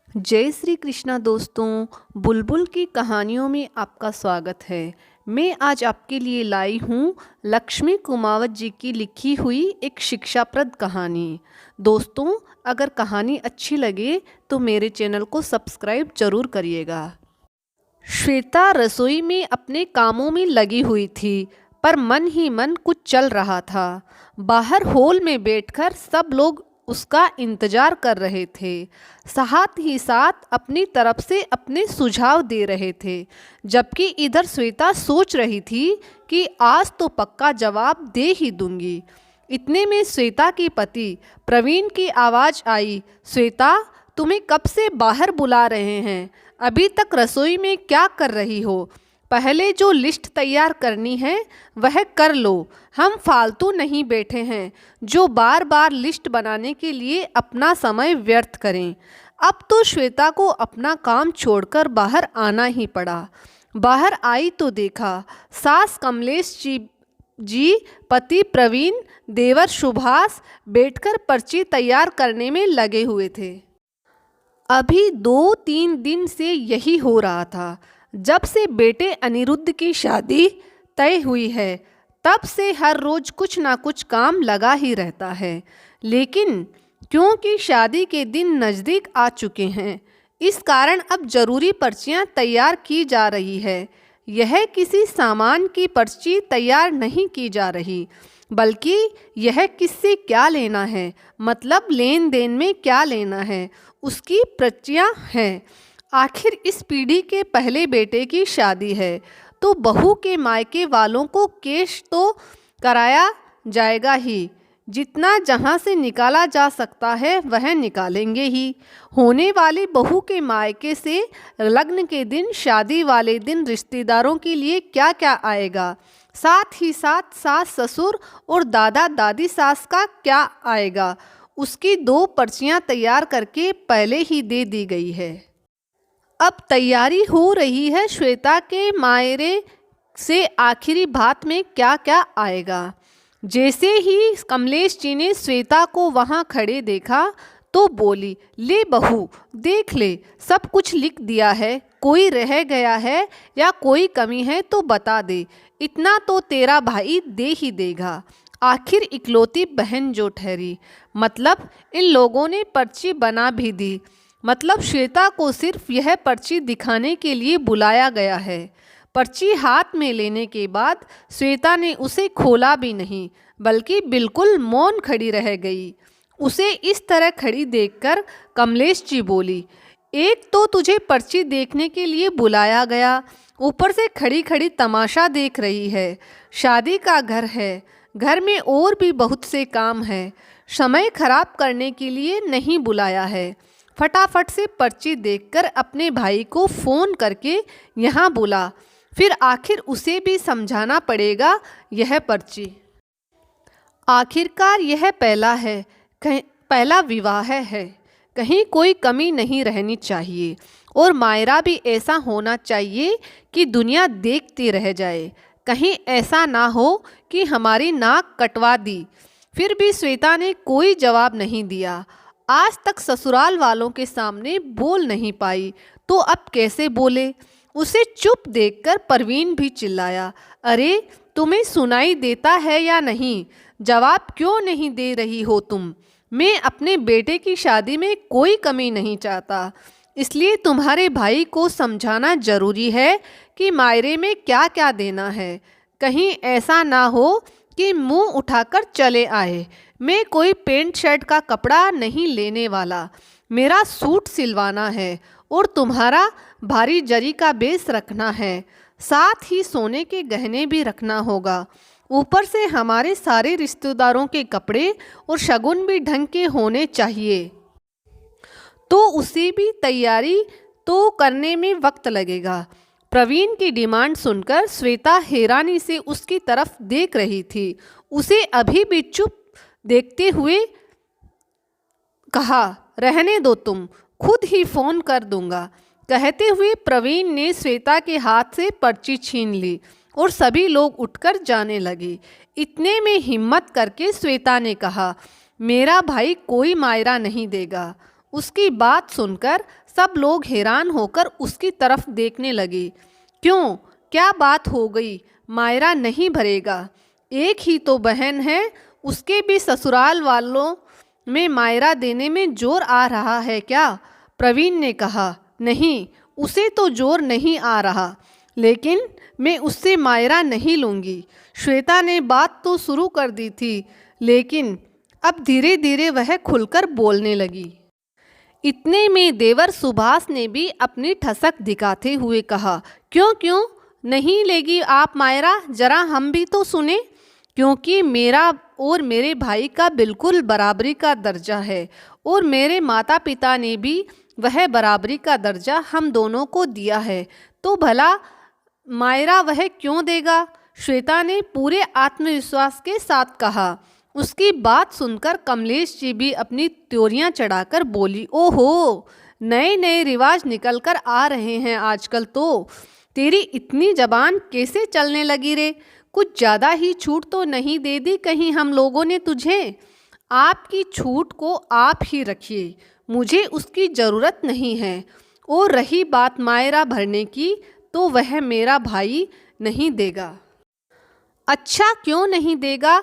जय श्री कृष्णा दोस्तों। बुलबुल की कहानियों में आपका स्वागत है। मैं आज आपके लिए लाई हूँ लक्ष्मी कुमावत जी की लिखी हुई एक शिक्षाप्रद कहानी। दोस्तों, अगर कहानी अच्छी लगे तो मेरे चैनल को सब्सक्राइब जरूर करिएगा। श्वेता रसोई में अपने कामों में लगी हुई थी, पर मन ही मन कुछ चल रहा था। बाहर हॉल में बैठकर सब लोग उसका इंतजार कर रहे थे, साथ ही साथ अपनी तरफ से अपने सुझाव दे रहे थे। जबकि इधर श्वेता सोच रही थी कि आज तो पक्का जवाब दे ही दूंगी। इतने में श्वेता के पति प्रवीण की आवाज़ आई, श्वेता, तुम्हें कब से बाहर बुला रहे हैं? अभी तक रसोई में क्या कर रही हो? पहले जो लिस्ट तैयार करनी है वह कर लो। हम फालतू नहीं बैठे हैं जो बार बार लिस्ट बनाने के लिए अपना समय व्यर्थ करें। अब तो श्वेता को अपना काम छोड़कर बाहर आना ही पड़ा। बाहर आई तो देखा सास कमलेश जी, पति प्रवीण, देवर सुभाष बैठकर पर्ची तैयार करने में लगे हुए थे। अभी 2-3 दिन से यही हो रहा था। जब से बेटे अनिरुद्ध की शादी तय हुई है तब से हर रोज कुछ ना कुछ काम लगा ही रहता है। लेकिन क्योंकि शादी के दिन नज़दीक आ चुके हैं, इस कारण अब जरूरी पर्चियां तैयार की जा रही है। यह किसी सामान की पर्ची तैयार नहीं की जा रही, बल्कि यह किससे क्या लेना है, मतलब लेन देन में क्या लेना है, उसकी पर्चियां हैं। आखिर इस पीढ़ी के पहले बेटे की शादी है तो बहू के मायके वालों को केश तो कराया जाएगा ही। जितना जहां से निकाला जा सकता है वह निकालेंगे ही। होने वाली बहू के मायके से लग्न के दिन, शादी वाले दिन रिश्तेदारों के लिए क्या क्या आएगा, साथ ही साथ सास ससुर और दादा दादी सास का क्या आएगा, उसकी 2 पर्चियां तैयार करके पहले ही दे दी गई है। अब तैयारी हो रही है श्वेता के मायरे से आखिरी बात में क्या क्या आएगा। जैसे ही कमलेश जी ने श्वेता को वहां खड़े देखा तो बोली, ले बहू, देख ले, सब कुछ लिख दिया है। कोई रह गया है या कोई कमी है तो बता दे, इतना तो तेरा भाई दे ही देगा। आखिर इकलौती बहन जो ठहरी, मतलब इन लोगों ने पर्ची बना भी दी। मतलब श्वेता को सिर्फ यह पर्ची दिखाने के लिए बुलाया गया है। पर्ची हाथ में लेने के बाद श्वेता ने उसे खोला भी नहीं, बल्कि बिल्कुल मौन खड़ी रह गई। उसे इस तरह खड़ी देखकर कमलेश जी बोली, एक तो तुझे पर्ची देखने के लिए बुलाया गया, ऊपर से खड़ी खड़ी तमाशा देख रही है। शादी का घर है, घर में और भी बहुत से काम है, समय खराब करने के लिए नहीं बुलाया है। फटाफट से पर्ची देखकर अपने भाई को फ़ोन करके यहाँ बुला, फिर आखिर उसे भी समझाना पड़ेगा यह पर्ची। आखिरकार यह पहला विवाह है, कहीं कोई कमी नहीं रहनी चाहिए और मायरा भी ऐसा होना चाहिए कि दुनिया देखती रह जाए। कहीं ऐसा ना हो कि हमारी नाक कटवा दी। फिर भी श्वेता ने कोई जवाब नहीं दिया। आज तक ससुराल वालों के सामने बोल नहीं पाई तो अब कैसे बोले। उसे चुप देखकर प्रवीण भी चिल्लाया, अरे तुम्हें सुनाई देता है या नहीं? जवाब क्यों नहीं दे रही हो तुम? मैं अपने बेटे की शादी में कोई कमी नहीं चाहता, इसलिए तुम्हारे भाई को समझाना जरूरी है कि मायरे में क्या क्या देना है। कहीं ऐसा ना हो कि मुंह उठाकर चले आए। मैं कोई पेंट शर्ट का कपड़ा नहीं लेने वाला, मेरा सूट सिलवाना है और तुम्हारा भारी जरी का बेस रखना है, साथ ही सोने के गहने भी रखना होगा। ऊपर से हमारे सारे रिश्तेदारों के कपड़े और शगुन भी ढंग के होने चाहिए, तो उसे भी तैयारी तो करने में वक्त लगेगा। प्रवीण की डिमांड सुनकर श्वेता हैरानी से उसकी तरफ देख रही थी। उसे अभी भी चुप देखते हुए कहा, रहने दो, तुम, खुद ही फ़ोन कर दूंगा। कहते हुए प्रवीण ने श्वेता के हाथ से पर्ची छीन ली और सभी लोग उठकर जाने लगे। इतने में हिम्मत करके श्वेता ने कहा, मेरा भाई कोई मायरा नहीं देगा, उसकी बात सुनकर सब लोग हैरान होकर उसकी तरफ देखने लगे। क्यों, क्या बात हो गई? मायरा नहीं भरेगा? एक ही तो बहन है, उसके भी ससुराल वालों में मायरा देने में जोर आ रहा है क्या? प्रवीण ने कहा। नहीं, उसे तो जोर नहीं आ रहा, लेकिन मैं उससे मायरा नहीं लूँगी। श्वेता ने बात तो शुरू कर दी थी, लेकिन अब धीरे धीरे वह खुलकर बोलने लगी। इतने में देवर सुभाष ने भी अपनी ठसक दिखाते हुए कहा, क्यों क्यों नहीं लेगी आप मायरा? जरा हम भी तो सुने। क्योंकि मेरा और मेरे भाई का बिल्कुल बराबरी का दर्जा है, और मेरे माता पिता ने भी वह बराबरी का दर्जा हम दोनों को दिया है, तो भला मायरा वह क्यों देगा? श्वेता ने पूरे आत्मविश्वास के साथ कहा। उसकी बात सुनकर कमलेश जी भी अपनी त्योरियां चढ़ाकर बोली, ओहो, नए नए रिवाज निकल कर आ रहे हैं आजकल तो। तेरी इतनी जबान कैसे चलने लगी रे? कुछ ज़्यादा ही छूट तो नहीं दे दी कहीं हम लोगों ने तुझे? आपकी छूट को आप ही रखिए, मुझे उसकी ज़रूरत नहीं है। और रही बात मायरा भरने की, तो वह मेरा भाई नहीं देगा। अच्छा, क्यों नहीं देगा?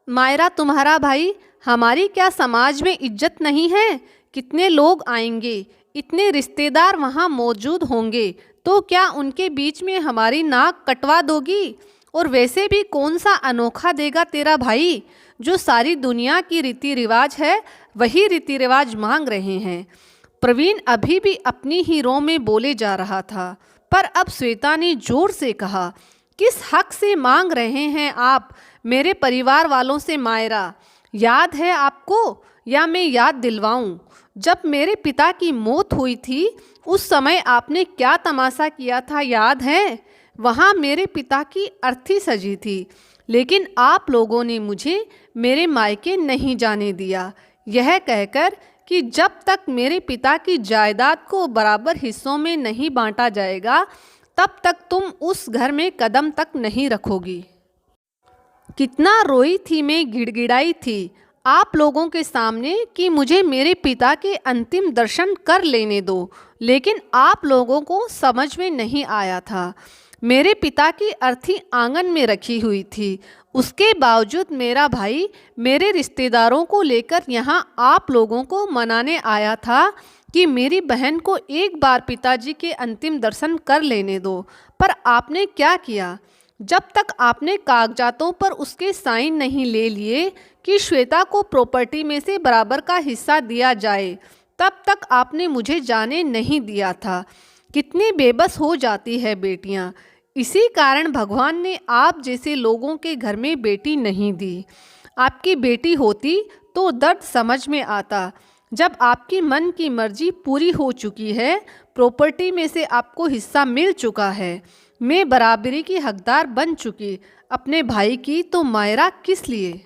मायरा तुम्हारा भाई? हमारी क्या समाज में इज्जत नहीं है? कितने लोग आएंगे, इतने रिश्तेदार वहाँ मौजूद होंगे, तो क्या उनके बीच में हमारी नाक कटवा दोगी? और वैसे भी कौन सा अनोखा देगा तेरा भाई? जो सारी दुनिया की रीति रिवाज है, वही रीति रिवाज मांग रहे हैं। प्रवीण अभी भी अपनी ही रो में बोले जा रहा था, पर अब श्वेता ने जोर से कहा, किस हक से मांग रहे हैं आप मेरे परिवार वालों से मायरा? याद है आपको, या मैं याद दिलवाऊं? जब मेरे पिता की मौत हुई थी, उस समय आपने क्या तमाशा किया था, याद है? वहाँ मेरे पिता की अर्थी सजी थी, लेकिन आप लोगों ने मुझे मेरे मायके नहीं जाने दिया, यह कहकर कि जब तक मेरे पिता की जायदाद को बराबर हिस्सों में नहीं बांटा जाएगा, तब तक तुम उस घर में कदम तक नहीं रखोगी। कितना रोई थी मैं, गिड़गिड़ाई थी आप लोगों के सामने कि मुझे मेरे पिता के अंतिम दर्शन कर लेने दो, लेकिन आप लोगों को समझ में नहीं आया था। मेरे पिता की अर्थी आंगन में रखी हुई थी, उसके बावजूद मेरा भाई मेरे रिश्तेदारों को लेकर यहाँ आप लोगों को मनाने आया था कि मेरी बहन को एक बार पिताजी के अंतिम दर्शन कर लेने दो। पर आपने क्या किया? जब तक आपने कागजातों पर उसके साइन नहीं ले लिए कि श्वेता को प्रॉपर्टी में से बराबर का हिस्सा दिया जाए, तब तक आपने मुझे जाने नहीं दिया था। कितनी बेबस हो जाती है बेटियां। इसी कारण भगवान ने आप जैसे लोगों के घर में बेटी नहीं दी। आपकी बेटी होती तो दर्द समझ में आता। जब आपकी मन की मर्जी पूरी हो चुकी है, प्रॉपर्टी में से आपको हिस्सा मिल चुका है, मैं बराबरी की हकदार बन चुकी अपने भाई की, तो मायरा किस लिए?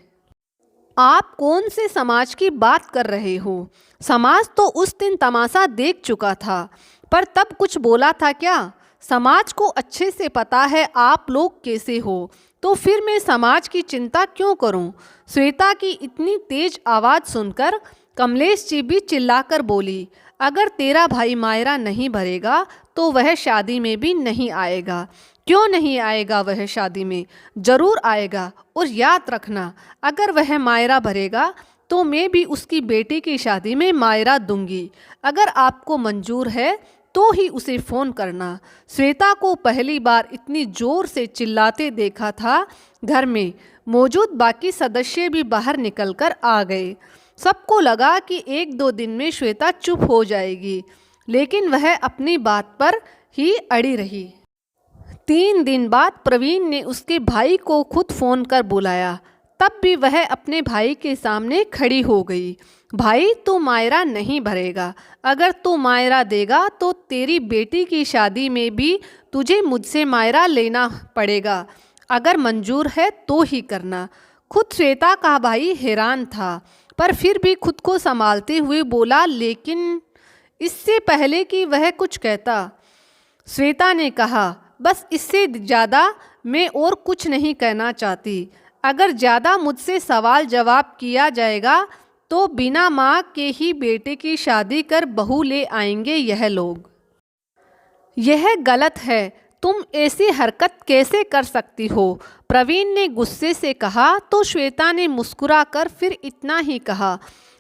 आप कौन से समाज की बात कर रहे हो? समाज तो उस दिन तमाशा देख चुका था, पर तब कुछ बोला था क्या? समाज को अच्छे से पता है आप लोग कैसे हो, तो फिर मैं समाज की चिंता क्यों करूं? श्वेता की इतनी तेज आवाज़ सुनकर कमलेश जी भी चिल्लाकर बोली, अगर तेरा भाई मायरा नहीं भरेगा तो वह शादी में भी नहीं आएगा। क्यों नहीं आएगा? वह शादी में जरूर आएगा, और याद रखना, अगर वह मायरा भरेगा तो मैं भी उसकी बेटी की शादी में मायरा दूंगी। अगर आपको मंजूर है तो ही उसे फ़ोन करना। श्वेता को पहली बार इतनी ज़ोर से चिल्लाते देखा था। घर में मौजूद बाकी सदस्य भी बाहर निकलकर आ गए। सबको लगा कि एक दो दिन में श्वेता चुप हो जाएगी, लेकिन वह अपनी बात पर ही अड़ी रही। 3 दिन बाद प्रवीण ने उसके भाई को खुद फ़ोन कर बुलाया, तब भी वह अपने भाई के सामने खड़ी हो गई। भाई, तू मायरा नहीं भरेगा। अगर तू मायरा देगा तो तेरी बेटी की शादी में भी तुझे मुझसे मायरा लेना पड़ेगा। अगर मंजूर है तो ही करना। खुद श्वेता का भाई हैरान था, पर फिर भी खुद को संभालते हुए बोला, लेकिन इससे पहले कि वह कुछ कहता, श्वेता ने कहा, बस इससे ज़्यादा मैं और कुछ नहीं कहना चाहती। अगर ज़्यादा मुझसे सवाल जवाब किया जाएगा तो बिना माँ के ही बेटे की शादी कर बहू ले आएंगे यह लोग। यह गलत है, तुम ऐसी हरकत कैसे कर सकती हो? प्रवीण ने गुस्से से कहा। तो श्वेता ने मुस्कुराकर फिर इतना ही कहा,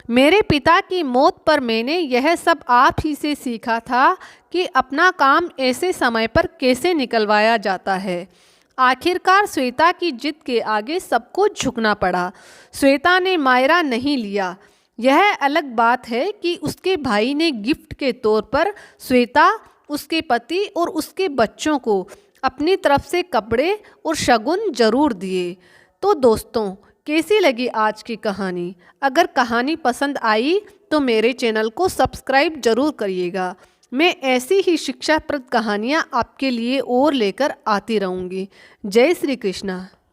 मेरे पिता की मौत पर मैंने यह सब आप ही से सीखा था कि अपना काम ऐसे समय पर कैसे निकलवाया जाता है। आखिरकार श्वेता की जिद के आगे सबको झुकना पड़ा। श्वेता ने मायरा नहीं लिया। यह अलग बात है कि उसके भाई ने गिफ्ट के तौर पर श्वेता, उसके पति और उसके बच्चों को अपनी तरफ से कपड़े और शगुन जरूर दिए। तो दोस्तों, कैसी लगी आज की कहानी? अगर कहानी पसंद आई तो मेरे चैनल को सब्सक्राइब जरूर करिएगा। मैं ऐसी ही शिक्षाप्रद कहानियाँ आपके लिए और लेकर आती रहूँगी। जय श्री कृष्णा।